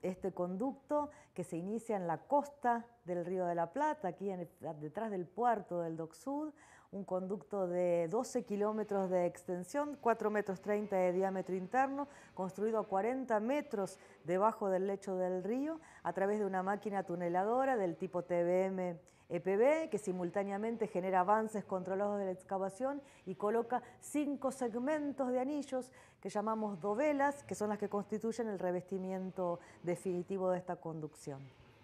Este conducto que se inicia en la costa del Río de la Plata, aquí detrás del puerto del Dock Sud, un conducto de 12 kilómetros de extensión, 4,30 metros de diámetro interno, construido a 40 metros debajo del lecho del río, a través de una máquina tuneladora del tipo TBM EPB, que simultáneamente genera avances controlados de la excavación y coloca 5 segmentos de anillos que llamamos dovelas, que son las que constituyen el revestimiento definitivo de esta conducción.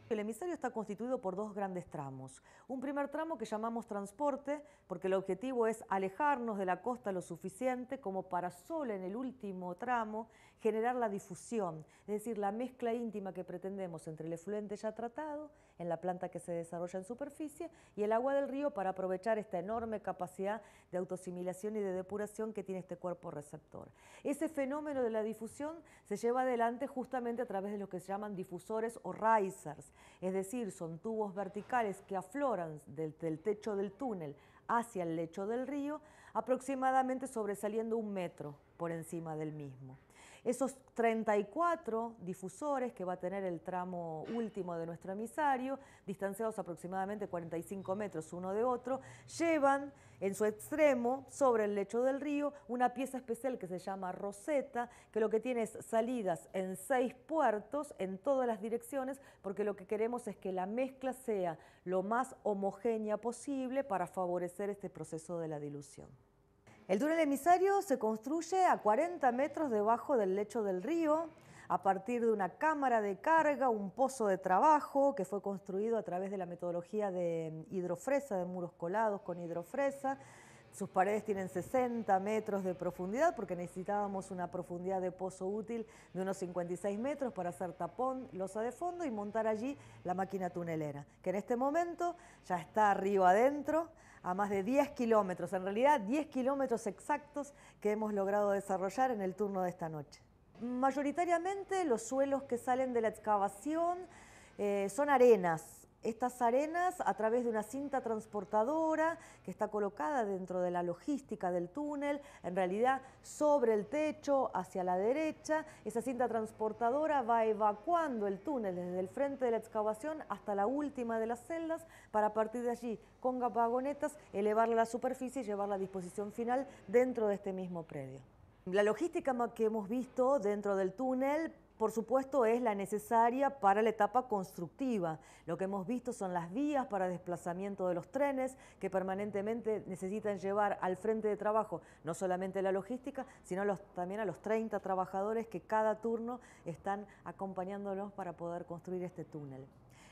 El emisario está constituido por dos grandes tramos. Un primer tramo que llamamos transporte, porque el objetivo es alejarnos de la costa lo suficiente como para solo en el último tramo generar la difusión, es decir, la mezcla íntima que pretendemos entre el efluente ya tratado, en la planta que se desarrolla en superficie, y el agua del río para aprovechar esta enorme capacidad de autosimilación y de depuración que tiene este cuerpo receptor. Ese fenómeno de la difusión se lleva adelante justamente a través de lo que se llaman difusores o risers, es decir, son tubos verticales que afloran del techo del túnel hacia el lecho del río, aproximadamente sobresaliendo 1 metro por encima del mismo. Esos 34 difusores que va a tener el tramo último de nuestro emisario, distanciados aproximadamente 45 metros uno de otro, llevan en su extremo, sobre el lecho del río, una pieza especial que se llama roseta, que lo que tiene es salidas en 6 puertos en todas las direcciones, porque lo que queremos es que la mezcla sea lo más homogénea posible para favorecer este proceso de la dilución. El túnel emisario se construye a 40 metros debajo del lecho del río, a partir de una cámara de carga, un pozo de trabajo que fue construido a través de la metodología de hidrofresa, de muros colados con hidrofresa. Sus paredes tienen 60 metros de profundidad porque necesitábamos una profundidad de pozo útil de unos 56 metros para hacer tapón, losa de fondo y montar allí la máquina tunelera, que en este momento ya está arriba adentro, a más de 10 kilómetros, en realidad 10 kilómetros exactos que hemos logrado desarrollar en el turno de esta noche. Mayoritariamente los suelos que salen de la excavación son arenas. Estas arenas, a través de una cinta transportadora que está colocada dentro de la logística del túnel, en realidad sobre el techo, hacia la derecha, esa cinta transportadora va evacuando el túnel desde el frente de la excavación hasta la última de las celdas, para a partir de allí, con vagonetas, elevarla a la superficie y llevarla a disposición final dentro de este mismo predio. La logística que hemos visto dentro del túnel, por supuesto, es la necesaria para la etapa constructiva. Lo que hemos visto son las vías para desplazamiento de los trenes que permanentemente necesitan llevar al frente de trabajo no solamente la logística, sino también a los 30 trabajadores que cada turno están acompañándonos para poder construir este túnel.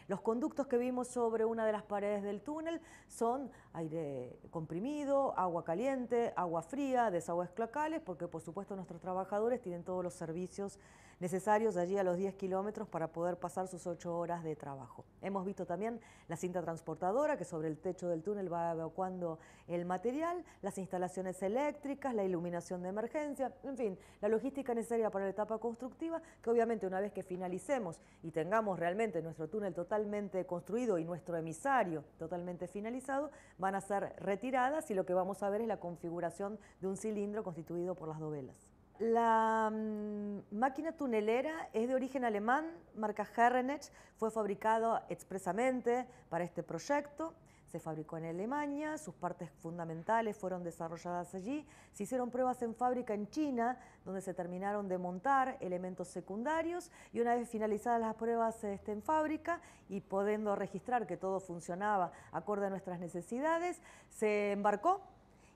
Los conductos que vimos sobre una de las paredes del túnel son aire comprimido, agua caliente, agua fría, desagües cloacales, porque por supuesto nuestros trabajadores tienen todos los servicios necesarios allí a los 10 kilómetros para poder pasar sus 8 horas de trabajo. Hemos visto también la cinta transportadora que sobre el techo del túnel va evacuando el material, las instalaciones eléctricas, la iluminación de emergencia, en fin, la logística necesaria para la etapa constructiva, que obviamente una vez que finalicemos y tengamos realmente nuestro túnel totalmente construido y nuestro emisario totalmente finalizado, van a ser retiradas y lo que vamos a ver es la configuración de un cilindro constituido por las dovelas. La máquina tunelera es de origen alemán, marca Herrenich, fue fabricado expresamente para este proyecto. Se fabricó en Alemania, sus partes fundamentales fueron desarrolladas allí. Se hicieron pruebas en fábrica en China, donde se terminaron de montar elementos secundarios, y una vez finalizadas las pruebas en fábrica y pudiendo registrar que todo funcionaba acorde a nuestras necesidades, se embarcó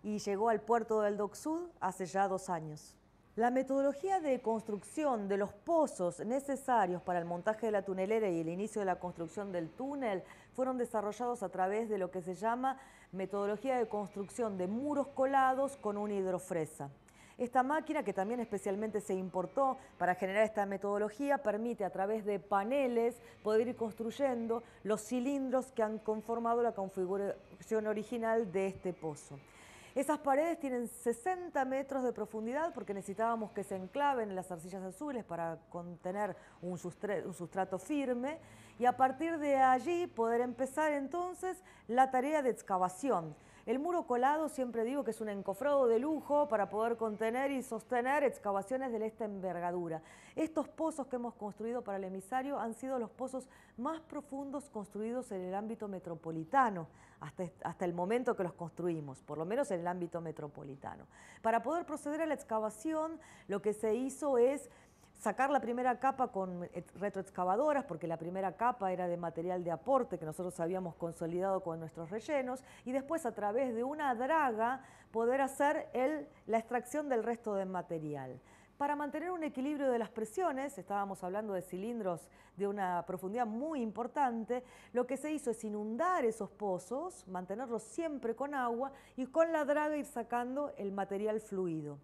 y llegó al puerto del Dock Sud hace ya 2 años. La metodología de construcción de los pozos necesarios para el montaje de la tunelera y el inicio de la construcción del túnel fueron desarrollados a través de lo que se llama metodología de construcción de muros colados con una hidrofresa. Esta máquina, que también especialmente se importó para generar esta metodología, permite a través de paneles poder ir construyendo los cilindros que han conformado la configuración original de este pozo. Esas paredes tienen 60 metros de profundidad porque necesitábamos que se enclaven en las arcillas azules para contener un sustrato firme y a partir de allí poder empezar entonces la tarea de excavación. El muro colado siempre digo que es un encofrado de lujo para poder contener y sostener excavaciones de esta envergadura. Estos pozos que hemos construido para el emisario han sido los pozos más profundos construidos en el ámbito metropolitano, hasta el momento que los construimos, por lo menos en el ámbito metropolitano. Para poder proceder a la excavación, lo que se hizo es sacar la primera capa con retroexcavadoras, porque la primera capa era de material de aporte que nosotros habíamos consolidado con nuestros rellenos, y después a través de una draga poder hacer la extracción del resto del material. Para mantener un equilibrio de las presiones, estábamos hablando de cilindros de una profundidad muy importante, lo que se hizo es inundar esos pozos, mantenerlos siempre con agua y con la draga ir sacando el material fluido.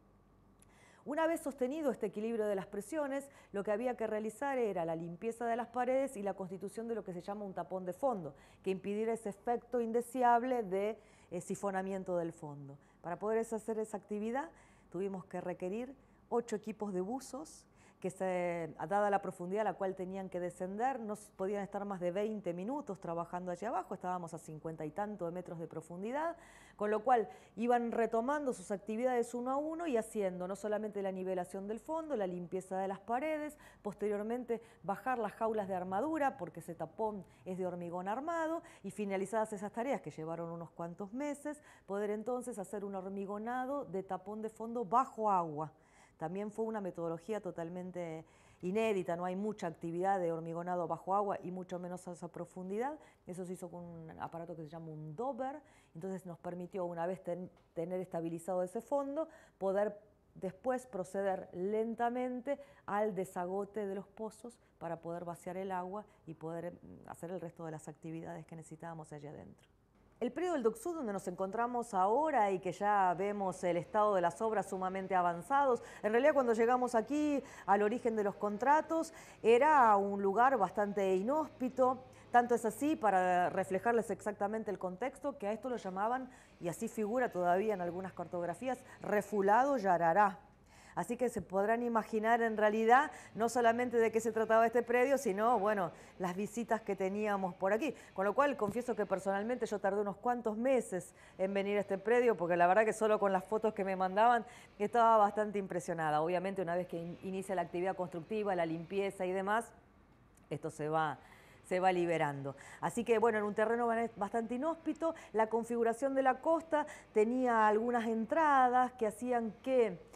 Una vez sostenido este equilibrio de las presiones, lo que había que realizar era la limpieza de las paredes y la constitución de lo que se llama un tapón de fondo, que impidiera ese efecto indeseable de sifonamiento del fondo. Para poder hacer esa actividad tuvimos que requerir 8 equipos de buzos que dada la profundidad a la cual tenían que descender, no podían estar más de 20 minutos trabajando allá abajo, estábamos a 50 y tanto de metros de profundidad, con lo cual iban retomando sus actividades uno a uno y haciendo no solamente la nivelación del fondo, la limpieza de las paredes, posteriormente bajar las jaulas de armadura, porque ese tapón es de hormigón armado, y finalizadas esas tareas que llevaron unos cuantos meses, poder entonces hacer un hormigonado de tapón de fondo bajo agua. También fue una metodología totalmente inédita, no hay mucha actividad de hormigonado bajo agua y mucho menos a esa profundidad. Eso se hizo con un aparato que se llama un dobber, entonces nos permitió, una vez tener estabilizado ese fondo, poder después proceder lentamente al desagote de los pozos para poder vaciar el agua y poder hacer el resto de las actividades que necesitábamos allá adentro. El predio del DOCSUD, donde nos encontramos ahora y que ya vemos el estado de las obras sumamente avanzados, en realidad cuando llegamos aquí al origen de los contratos era un lugar bastante inhóspito, tanto es así, para reflejarles exactamente el contexto, que a esto lo llamaban, y así figura todavía en algunas cartografías, Refulado Yarará. Así que se podrán imaginar en realidad no solamente de qué se trataba este predio, sino, bueno, las visitas que teníamos por aquí. Con lo cual, confieso que personalmente yo tardé unos cuantos meses en venir a este predio, porque la verdad que solo con las fotos que me mandaban estaba bastante impresionada. Obviamente, una vez que inicia la actividad constructiva, la limpieza y demás, esto se va liberando. Así que, bueno, en un terreno bastante inhóspito, la configuración de la costa tenía algunas entradas que hacían que,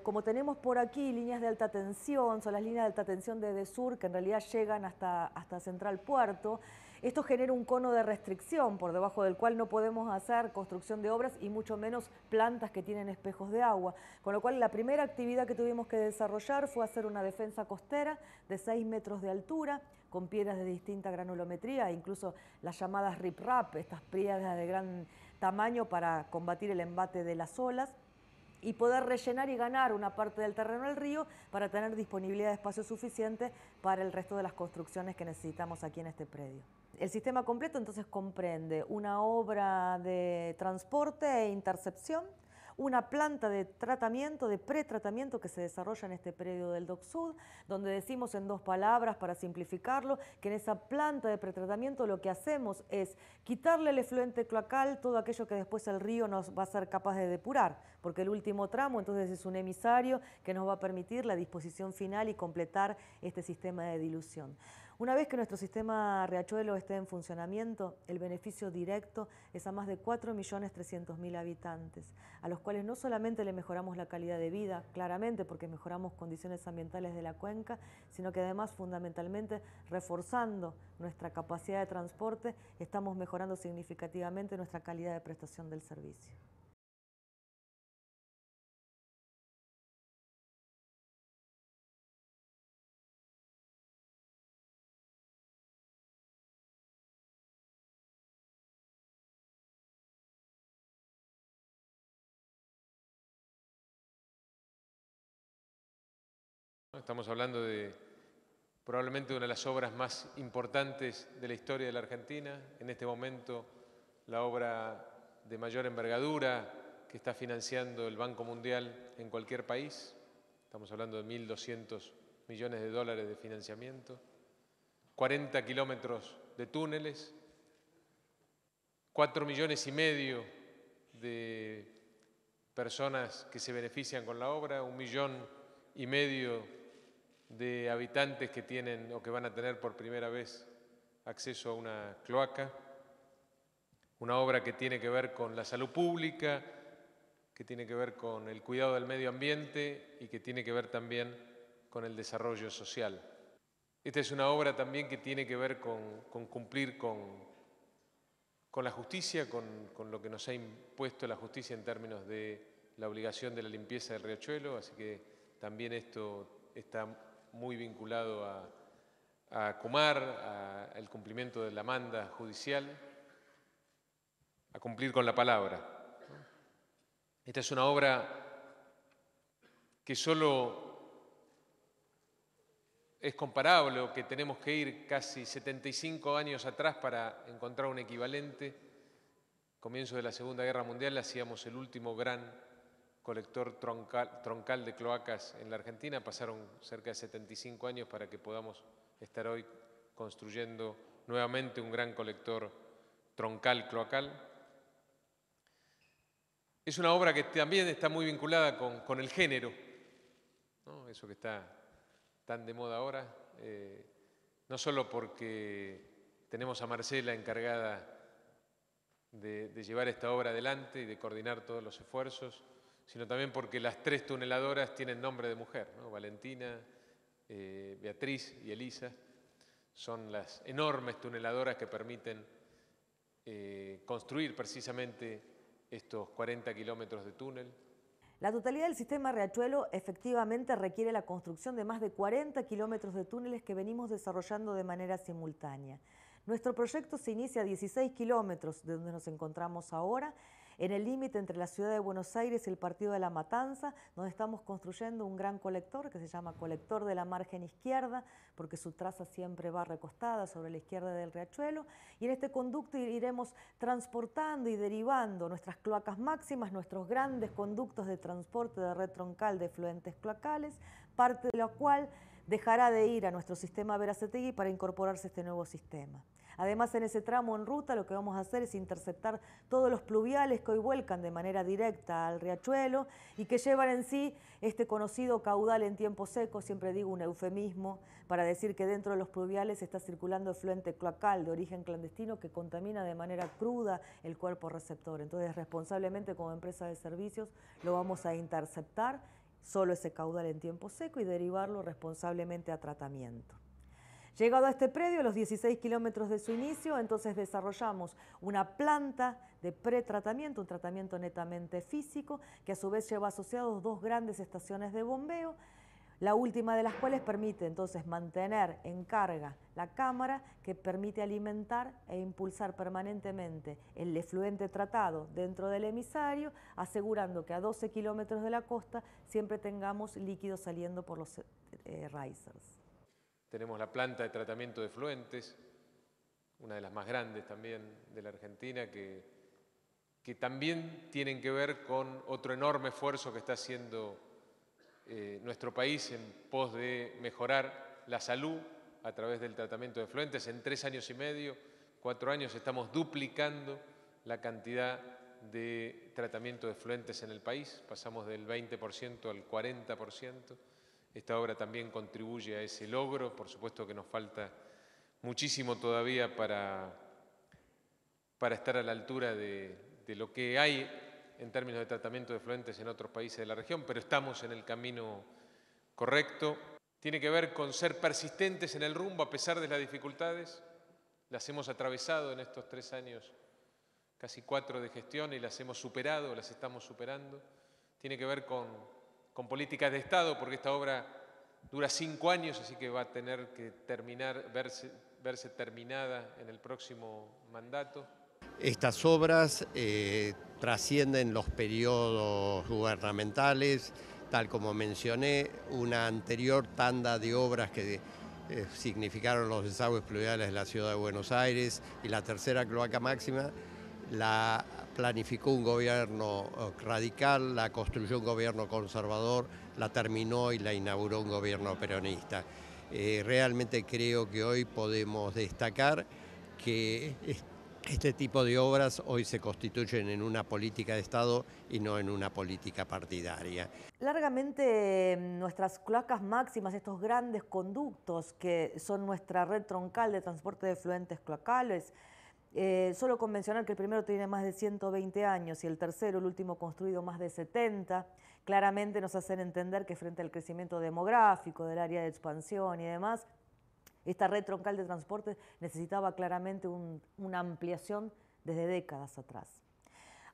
como tenemos por aquí líneas de alta tensión, son las líneas de alta tensión de EDESUR que en realidad llegan hasta Central Puerto, esto genera un cono de restricción por debajo del cual no podemos hacer construcción de obras y mucho menos plantas que tienen espejos de agua. Con lo cual la primera actividad que tuvimos que desarrollar fue hacer una defensa costera de 6 metros de altura con piedras de distinta granulometría, incluso las llamadas riprap, estas piedras de gran tamaño para combatir el embate de las olas, y poder rellenar y ganar una parte del terreno del río para tener disponibilidad de espacio suficiente para el resto de las construcciones que necesitamos aquí en este predio. El sistema completo entonces comprende una obra de transporte e intercepción, una planta de tratamiento, de pretratamiento que se desarrolla en este predio del DOCSUD, donde decimos en 2 palabras para simplificarlo, que en esa planta de pretratamiento lo que hacemos es quitarle el efluente cloacal, todo aquello que después el río nos va a ser capaz de depurar, porque el último tramo entonces es un emisario que nos va a permitir la disposición final y completar este sistema de dilución. Una vez que nuestro sistema Riachuelo esté en funcionamiento, el beneficio directo es a más de 4.300.000 habitantes, a los cuales no solamente le mejoramos la calidad de vida, claramente porque mejoramos condiciones ambientales de la cuenca, sino que además fundamentalmente reforzando nuestra capacidad de transporte, estamos mejorando significativamente nuestra calidad de prestación del servicio. Estamos hablando de probablemente una de las obras más importantes de la historia de la Argentina, en este momento la obra de mayor envergadura que está financiando el Banco Mundial en cualquier país. Estamos hablando de 1.200 millones de dólares de financiamiento, 40 kilómetros de túneles, 4,5 millones de personas que se benefician con la obra, 1,5 millones de habitantes que tienen o que van a tener por primera vez acceso a una cloaca, una obra que tiene que ver con la salud pública, que tiene que ver con el cuidado del medio ambiente y que tiene que ver también con el desarrollo social. Esta es una obra también que tiene que ver con cumplir con la justicia, con lo que nos ha impuesto la justicia en términos de la obligación de la limpieza del riachuelo, así que también esto está muy vinculado a Kumar, al cumplimiento de la manda judicial, a cumplir con la palabra. Esta es una obra que solo es comparable o que tenemos que ir casi 75 años atrás para encontrar un equivalente. Comienzo de la Segunda Guerra Mundial hacíamos el último gran colector troncal de cloacas en la Argentina. Pasaron cerca de 75 años para que podamos estar hoy construyendo nuevamente un gran colector troncal cloacal. Es una obra que también está muy vinculada con el género, ¿no? Eso que está tan de moda ahora, no solo porque tenemos a Marcela encargada de llevar esta obra adelante y de coordinar todos los esfuerzos, sino también porque las 3 tuneladoras tienen nombre de mujer, ¿no? Valentina, Beatriz y Elisa. Son las enormes tuneladoras que permiten construir precisamente estos 40 kilómetros de túnel. La totalidad del sistema Riachuelo efectivamente requiere la construcción de más de 40 kilómetros de túneles que venimos desarrollando de manera simultánea. Nuestro proyecto se inicia a 16 kilómetros de donde nos encontramos ahora, en el límite entre la ciudad de Buenos Aires y el partido de La Matanza, donde estamos construyendo un gran colector que se llama Colector de la Margen Izquierda, porque su traza siempre va recostada sobre la izquierda del riachuelo, y en este conducto iremos transportando y derivando nuestras cloacas máximas, nuestros grandes conductos de transporte de red troncal de efluentes cloacales, parte de la cual dejará de ir a nuestro sistema Berazategui para incorporarse a este nuevo sistema. Además, en ese tramo en ruta lo que vamos a hacer es interceptar todos los pluviales que hoy vuelcan de manera directa al riachuelo y que llevan en sí este conocido caudal en tiempo seco, siempre digo un eufemismo, para decir que dentro de los pluviales está circulando efluente cloacal de origen clandestino que contamina de manera cruda el cuerpo receptor. Entonces, responsablemente como empresa de servicios lo vamos a interceptar, solo ese caudal en tiempo seco, y derivarlo responsablemente a tratamiento. Llegado a este predio, a los 16 kilómetros de su inicio, entonces desarrollamos una planta de pretratamiento, un tratamiento netamente físico, que a su vez lleva asociados 2 grandes estaciones de bombeo, la última de las cuales permite entonces mantener en carga la cámara que permite alimentar e impulsar permanentemente el efluente tratado dentro del emisario, asegurando que a 12 kilómetros de la costa siempre tengamos líquido saliendo por los risers. Tenemos la planta de tratamiento de efluentes, una de las más grandes también de la Argentina, que también tienen que ver con otro enorme esfuerzo que está haciendo nuestro país en pos de mejorar la salud a través del tratamiento de efluentes. En 3 años y medio, 4 años, estamos duplicando la cantidad de tratamiento de efluentes en el país, pasamos del 20% al 40%. Esta obra también contribuye a ese logro. Por supuesto que nos falta muchísimo todavía para estar a la altura de lo que hay en términos de tratamiento de efluentes en otros países de la región, pero estamos en el camino correcto. Tiene que ver con ser persistentes en el rumbo a pesar de las dificultades. Las hemos atravesado en estos 3 años, casi 4 de gestión, y las hemos superado, las estamos superando. Tiene que ver con políticas de Estado, porque esta obra dura 5 años, así que va a tener que verse terminada en el próximo mandato. Estas obras trascienden los periodos gubernamentales, tal como mencioné, una anterior tanda de obras que significaron los desagües pluviales de la ciudad de Buenos Aires y la tercera cloaca máxima, la planificó un gobierno radical, la construyó un gobierno conservador, la terminó y la inauguró un gobierno peronista. Realmente creo que hoy podemos destacar que este tipo de obras hoy se constituyen en una política de Estado y no en una política partidaria. Largamente nuestras cloacas máximas, estos grandes conductos que son nuestra red troncal de transporte de efluentes cloacales, solo con mencionar que el primero tiene más de 120 años y el tercero, el último construido, más de 70, claramente nos hacen entender que frente al crecimiento demográfico del área de expansión y demás, esta red troncal de transporte necesitaba claramente una ampliación desde décadas atrás.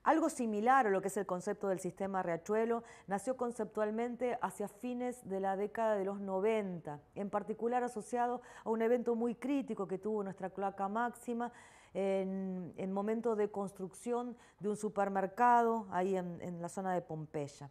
Algo similar a lo que es el concepto del sistema Riachuelo nació conceptualmente hacia fines de la década de los 90, en particular asociado a un evento muy crítico que tuvo nuestra cloaca máxima en momento de construcción de un supermercado ahí en la zona de Pompeya.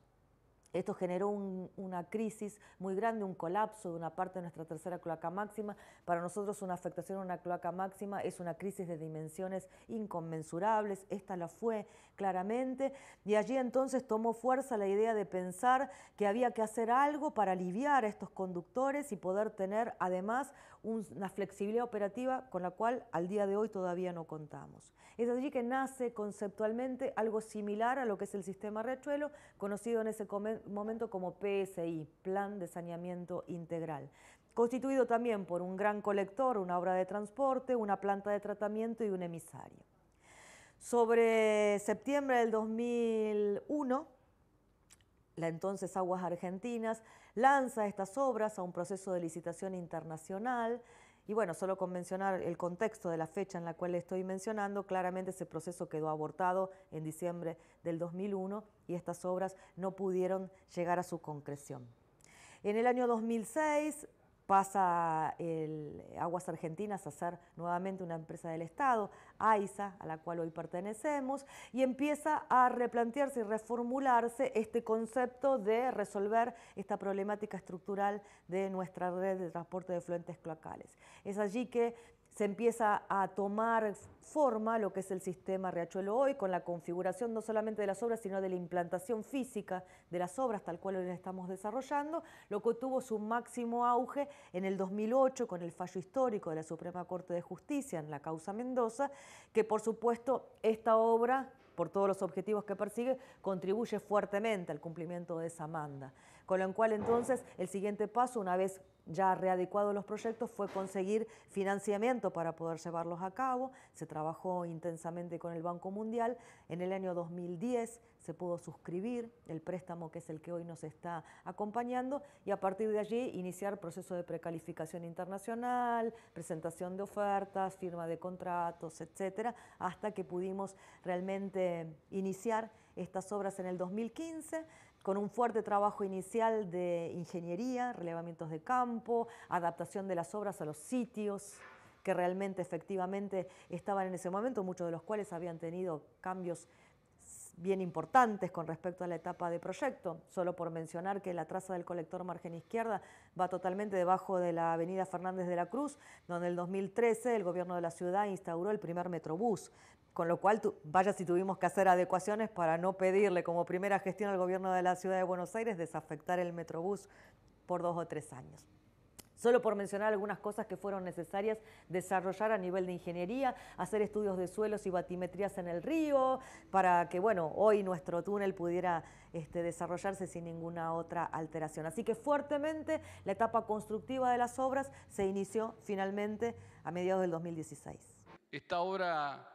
Esto generó una crisis muy grande, un colapso de una parte de nuestra tercera cloaca máxima. Para nosotros una afectación a una cloaca máxima es una crisis de dimensiones inconmensurables, esta la fue claramente, y allí entonces tomó fuerza la idea de pensar que había que hacer algo para aliviar a estos conductores y poder tener además una flexibilidad operativa con la cual al día de hoy todavía no contamos. Es allí que nace conceptualmente algo similar a lo que es el sistema Riachuelo, conocido en ese momento como PSI, Plan de Saneamiento Integral, constituido también por un gran colector, una obra de transporte, una planta de tratamiento y un emisario. Sobre septiembre del 2001, la entonces Aguas Argentinas lanza estas obras a un proceso de licitación internacional. Y bueno, solo con mencionar el contexto de la fecha en la cual estoy mencionando, claramente ese proceso quedó abortado en diciembre del 2001 y estas obras no pudieron llegar a su concreción. En el año 2006 pasa Aguas Argentinas a ser nuevamente una empresa del Estado, AISA, a la cual hoy pertenecemos, y empieza a replantearse y reformularse este concepto de resolver esta problemática estructural de nuestra red de transporte de efluentes cloacales. Es allí que se empieza a tomar forma lo que es el sistema Riachuelo hoy, con la configuración no solamente de las obras, sino de la implantación física de las obras, tal cual hoy las estamos desarrollando, lo que tuvo su máximo auge en el 2008 con el fallo histórico de la Suprema Corte de Justicia en la causa Mendoza, que por supuesto esta obra, por todos los objetivos que persigue, contribuye fuertemente al cumplimiento de esa manda. Con lo cual entonces el siguiente paso, una vez ya readecuados los proyectos, fue conseguir financiamiento para poder llevarlos a cabo. Se trabajó intensamente con el Banco Mundial. En el año 2010 se pudo suscribir el préstamo que es el que hoy nos está acompañando y a partir de allí iniciar proceso de precalificación internacional, presentación de ofertas, firma de contratos, etcétera, hasta que pudimos realmente iniciar estas obras en el 2015, con un fuerte trabajo inicial de ingeniería, relevamientos de campo, adaptación de las obras a los sitios que realmente efectivamente estaban en ese momento, muchos de los cuales habían tenido cambios bien importantes con respecto a la etapa de proyecto. Solo por mencionar que la traza del colector margen izquierda va totalmente debajo de la avenida Fernández de la Cruz, donde en el 2013 el gobierno de la ciudad instauró el primer Metrobús, con lo cual vaya si tuvimos que hacer adecuaciones para no pedirle como primera gestión al gobierno de la ciudad de Buenos Aires desafectar el Metrobús por 2 o 3 años. Solo por mencionar algunas cosas que fueron necesarias desarrollar a nivel de ingeniería, hacer estudios de suelos y batimetrías en el río, para que, bueno, hoy nuestro túnel pudiera desarrollarse sin ninguna otra alteración. Así que fuertemente la etapa constructiva de las obras se inició finalmente a mediados del 2016. Esta obra,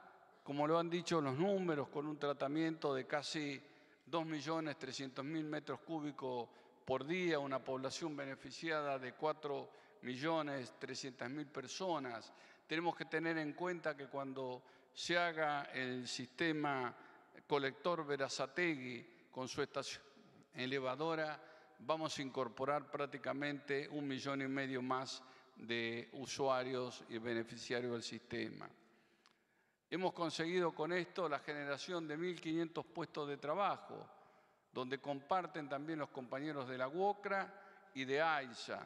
como lo han dicho los números, con un tratamiento de casi 2.300.000 metros cúbicos por día, una población beneficiada de 4.300.000 personas. Tenemos que tener en cuenta que cuando se haga el sistema colector Berazategui con su estación elevadora, vamos a incorporar prácticamente 1,5 millones más de usuarios y beneficiarios del sistema. Hemos conseguido con esto la generación de 1.500 puestos de trabajo, donde comparten también los compañeros de la UOCRA y de AISA,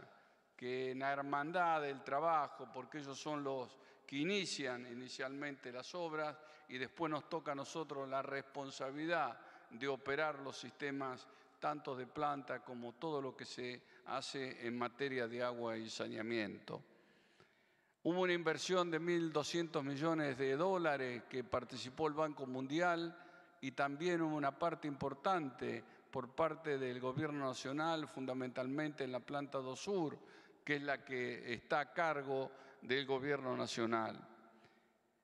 que en la hermandad del trabajo, porque ellos son los que inician inicialmente las obras y después nos toca a nosotros la responsabilidad de operar los sistemas tanto de planta como todo lo que se hace en materia de agua y saneamiento. Hubo una inversión de 1.200 millones de dólares que participó el Banco Mundial y también hubo una parte importante por parte del Gobierno Nacional, fundamentalmente en la planta do Sur, que es la que está a cargo del Gobierno Nacional.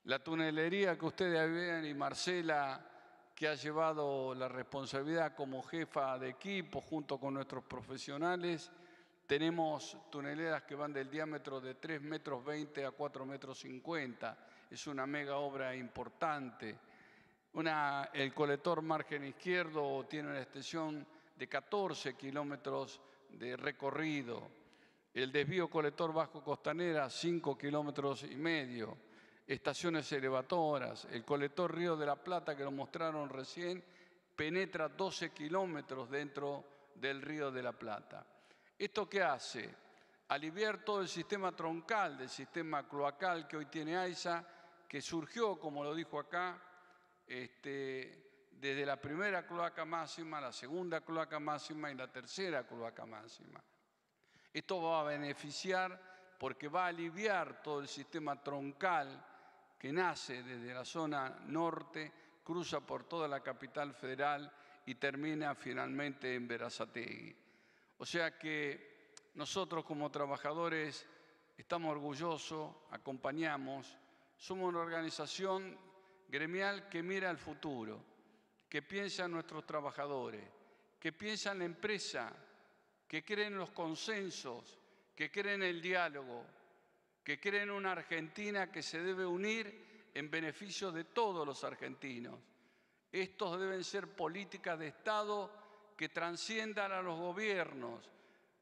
La tunelería que ustedes ven y Marcela, que ha llevado la responsabilidad como jefa de equipo junto con nuestros profesionales, tenemos tuneleras que van del diámetro de 3,20 metros a 4,50 metros. Es una mega obra importante. El colector margen izquierdo tiene una extensión de 14 kilómetros de recorrido. El desvío colector bajo costanera, 5,5 kilómetros. Estaciones elevadoras. El colector Río de la Plata, que lo mostraron recién, penetra 12 kilómetros dentro del Río de la Plata. ¿Esto qué hace? Aliviar todo el sistema troncal del sistema cloacal que hoy tiene AISA, que surgió, como lo dijo acá, desde la primera cloaca máxima, la segunda cloaca máxima y la tercera cloaca máxima. Esto va a beneficiar porque va a aliviar todo el sistema troncal que nace desde la zona norte, cruza por toda la capital federal y termina finalmente en Berazategui. O sea que nosotros como trabajadores estamos orgullosos, acompañamos, somos una organización gremial que mira al futuro, que piensa en nuestros trabajadores, que piensa en la empresa, que cree en los consensos, que cree en el diálogo, que cree en una Argentina que se debe unir en beneficio de todos los argentinos. Estos deben ser políticas de Estado que trasciendan a los gobiernos.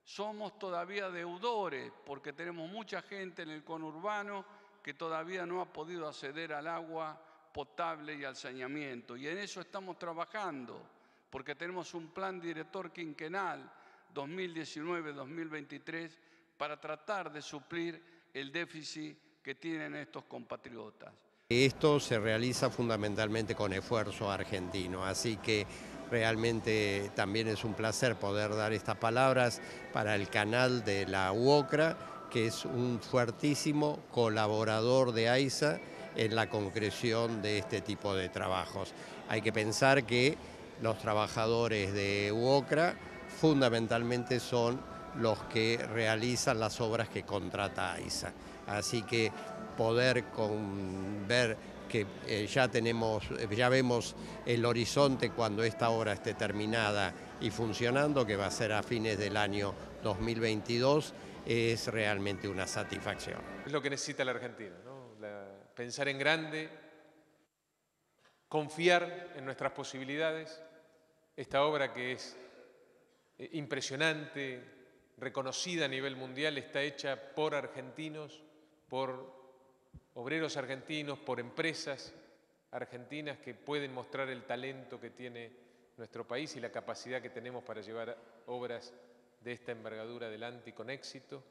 Somos todavía deudores porque tenemos mucha gente en el conurbano que todavía no ha podido acceder al agua potable y al saneamiento. Y en eso estamos trabajando, porque tenemos un plan director quinquenal 2019-2023 para tratar de suplir el déficit que tienen estos compatriotas. Esto se realiza fundamentalmente con esfuerzo argentino, así que realmente también es un placer poder dar estas palabras para el canal de la UOCRA, que es un fuertísimo colaborador de AISA en la concreción de este tipo de trabajos. Hay que pensar que los trabajadores de UOCRA fundamentalmente son los que realizan las obras que contrata AISA. Así que poder ver que ya vemos el horizonte cuando esta obra esté terminada y funcionando, que va a ser a fines del año 2022, es realmente una satisfacción. Es lo que necesita la Argentina, ¿no? Pensar en grande, confiar en nuestras posibilidades. Esta obra que es impresionante, reconocida a nivel mundial, está hecha por argentinos, por obreros argentinos, por empresas argentinas que pueden mostrar el talento que tiene nuestro país y la capacidad que tenemos para llevar obras de esta envergadura adelante y con éxito.